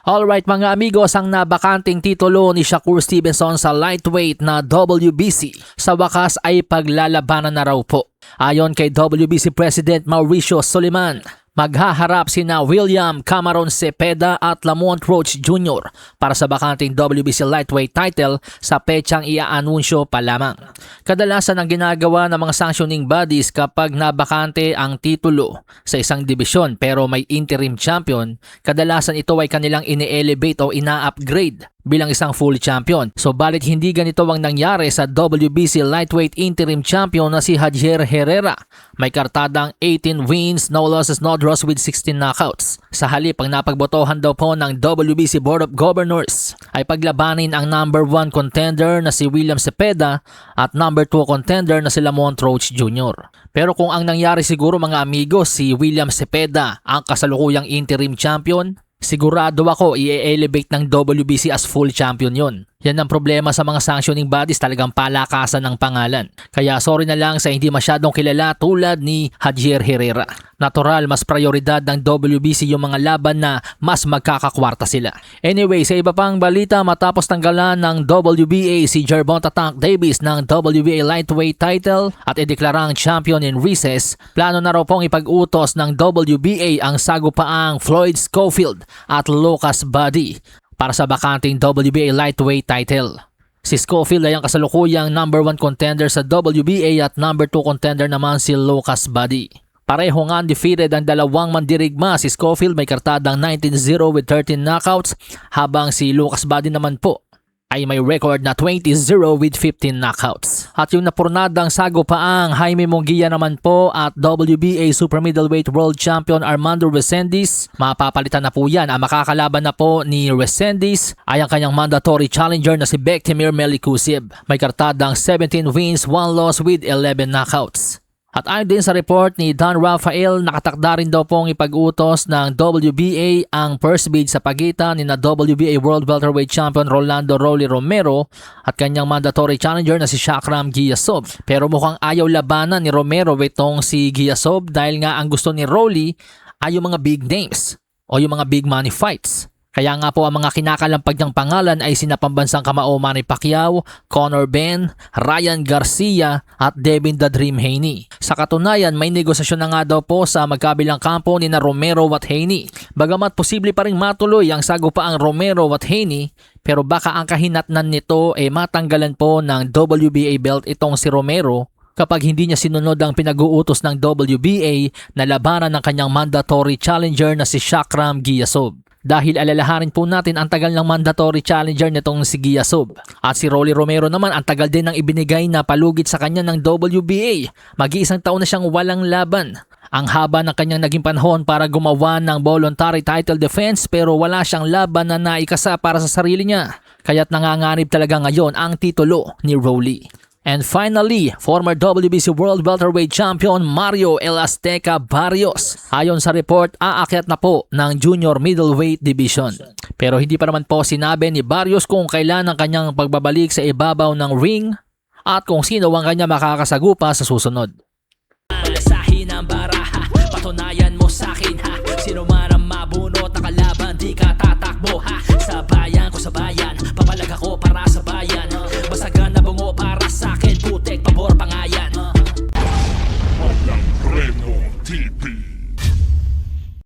Alright mga amigos, ang nabakanting titulo ni Shakur Stevenson sa lightweight na WBC sa wakas ay paglalabanan na raw po. Ayon kay WBC President Mauricio Suleiman, maghaharap sina William Cameron Cepeda at Lamont Roach Jr. para sa bakanting WBC lightweight title sa petsang iaanunsyo pa lamang. Kadalasan ang ginagawa ng mga sanctioning bodies kapag nabakante ang titulo sa isang dibisyon pero may interim champion, kadalasan ito ay kanilang ine-elevate o ina-upgrade bilang isang full champion. So balit hindi ganito ang nangyari sa WBC lightweight interim champion na si Javier Herrera. May kartadang 18 wins, no losses, no draws with 16 knockouts. Sa halip, ang napagbotohan daw po ng WBC Board of Governors ay paglabanin ang number 1 contender na si William Cepeda at number 2 contender na si Lamont Roach Jr. Pero kung ang nangyari siguro mga amigos, si William Cepeda ang kasalukuyang interim champion, sigurado ako i-elevate ng WBC as full champion yon. Yan ang problema sa mga sanctioning bodies, talagang palakasan ng pangalan. Kaya sorry na lang sa hindi masyadong kilala tulad ni Javier Herrera. Natural, mas prioridad ng WBC yung mga laban na mas magkakakwarta sila. Anyway, sa iba pang balita, matapos tanggalan ng WBA si Gervonta Tank Davis ng WBA lightweight title at ideklarang champion in recess, plano na raw pong ipag-utos ng WBA ang sagupaang Floyd Schofield at Lucas Buddy para sa bakanting WBA lightweight title. Si Schofield ay ang kasalukuyang number 1 contender sa WBA at number 2 contender naman si Lucas Buddy. Pareho nga undefeated ang dalawang mandirigma. Si Schofield may kartadang 19-0 with 13 knockouts habang si Lucas Buddy naman po ay may record na 20-0 with 15 knockouts. At yung napurnadang sagupaang Jaime Munguia naman po at WBA Super Middleweight World Champion Armando Resendiz, mapapalitan na po yan. Ang makakalaban na po ni Resendiz ay ang kanyang mandatory challenger na si Bektemir Melikuziev. May kartadang 17 wins, 1 loss with 11 knockouts. At ayon din sa report ni Don Rafael, nakatakda rin daw pong ipag-utos ng WBA ang first bid sa pagitan ni na WBA World Welterweight Champion Rolando Rolly Romero at kanyang mandatory challenger na si Shakram Giyasov. Pero mukhang ayaw labanan ni Romero itong si Giyasov dahil nga ang gusto ni Rolly ay yung mga big names o yung mga big money fights. Kaya nga po ang mga kinakalampag niyang pangalan ay sina pambansang kamao Manny Pacquiao, Conor Benn, Ryan Garcia at Devin The Dream Haney. Sa katunayan, may negosasyon na nga daw po sa magkabilang kampo ni na Romero at Haney. Bagamat posible pa rin matuloy ang sagupaang Romero at Haney, pero baka ang kahinatnan nito ay matanggalan po ng WBA belt itong si Romero kapag hindi niya sinunod ang pinag-uutos ng WBA na labanan ng kanyang mandatory challenger na si Shakram Giyasov. Dahil alalahanin po natin ang tagal ng mandatory challenger nitong si Giyasov. At si Rolly Romero naman ang tagal din ng ibinigay na palugit sa kanya ng WBA. Mag-iisang taon na siyang walang laban. Ang haba ng kanyang naging panahon para gumawa ng voluntary title defense pero wala siyang laban na naikasa para sa sarili niya. Kaya't nanganganib talaga ngayon ang titulo ni Rolly. And finally, former WBC World Welterweight Champion Mario El Azteca Barrios. Ayon sa report, aakyat na po ng Junior Middleweight Division. Pero hindi pa naman po sinabi ni Barrios kung kailan ang kanyang pagbabalik sa ibabaw ng ring at kung sino ang kanya makakasagupa sa susunod. Malasahin ang baraha, patunayan mo sa'kin ha. Sino man ang mabunot na kalaban, di ka tatakbo ha. Sa bayan ko sa bayan.